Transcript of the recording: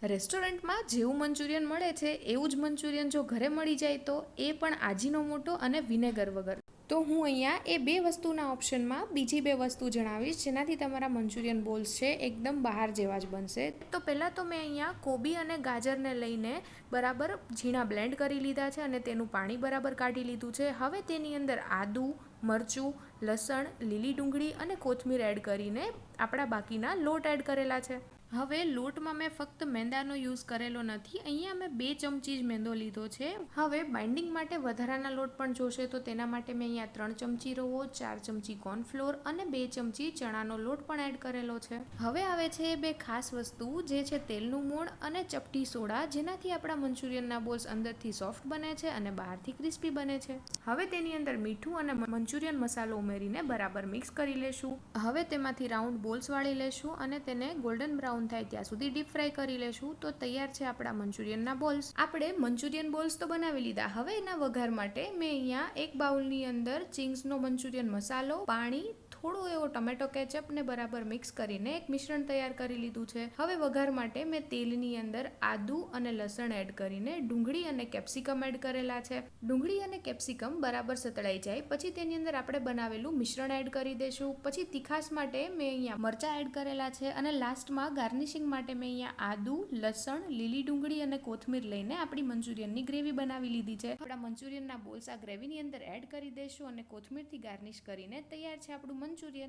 રેસ્ટોરન્ટમાં જેવું મંચુરિયન મળે છે એવું જ મંચુરિયન જો ઘરે મળી જાય તો એ પણ આજીનોમોટો અને વિનેગર વગર. તો હું અહીંયા એ બે વસ્તુના ઓપ્શનમાં બીજી બે વસ્તુ જણાવીશ જેનાથી તમારા મંચુરિયન બોલ્સ છે એકદમ બહાર જેવા જ બનશે. તો પહેલાં તો મેં અહીંયા કોબી અને ગાજરને લઈને બરાબર ઝીણા બ્લેન્ડ કરી લીધા છે અને તેનું પાણી બરાબર કાઢી લીધું છે. હવે તેની અંદર આદું, મરચું, લસણ, લીલી ડુંગળી અને કોથમીર એડ કરીને આપણા બાકીના લોટ એડ કરેલા છે. હવે લોટમાં મેં ફક્ત મેંદાનો યુઝ કરેલો નથી, અહીંયા મેં 2 ચમચી જ મેંદો લીધો છે. હવે બાઇન્ડિંગ માટે વધારાના લોટ પણ જોશે તો તેના માટે મેં અહીંયા 3 ચમચી રવો, 4 ચમચી કોર્નફ્લોર અને 2 ચમચી ચણાનો લોટ પણ એડ કરેલો છે. હવે આવે છે બે ખાસ વસ્તુ જે છે તેલનું મોણ અને ચપટી સોડા, જેનાથી આપણા મંચુરિયનના બોલ્સ અંદરથી સોફ્ટ બને છે અને બહારથી ક્રિસ્પી બને છે. હવે તેની અંદર મીઠું અને મંચુરિયન મસાલો ઉમેરીને બરાબર મિક્સ કરી લેશું. હવે તેમાંથી રાઉન્ડ બોલ્સ વાળી લેશું અને તેને ગોલ્ડન બ્રાઉન થાય ત્યાં સુધી ડીપ ફ્રાય કરી લેશું. તો તૈયાર છે આપણા મંચુરિયનના બોલ્સ. આપણે મંચુરિયન બોલ્સ તો બનાવી લીધા. હવે એના વઘાર માટે મેં અહીંયા એક બાઉલની અંદર ચિંગ્સનો મંચુરિયન મસાલો, પાણી, થોડો એવો ટમેટો કેચઅપ ને બરાબર મિક્સ કરીને એક મિશ્રણ તૈયાર કરી લીધું છે. હવે વઘાર માટે મેં તેલની અંદર આદુ અને લસણ એડ કરીને ડુંગળી અને કેપ્સિકમ એડ કરેલા છે. ડુંગળી અને કેપ્સિકમ બરાબર સતળાઈ જાય પછી તેની અંદર આપણે બનાવેલું મિશ્રણ એડ કરી દઈશું. પછી તીખાસ માટે મેં અહીંયા મરચાં એડ કરેલા છે અને લાસ્ટમાં ગાર્નિશિંગ માટે મેં અહીંયા આદુ, લસણ, લીલી ડુંગળી અને કોથમીર લઈને આપણી મંચુરિયનની ગ્રેવી બનાવી લીધી છે. આપણા મંચુરિયનના બોલ્સ આ ગ્રેવીની અંદર એડ કરી દઈશું અને કોથમીરથી ગાર્નિશ કરીને તૈયાર છે આપણું મંચુરિયન.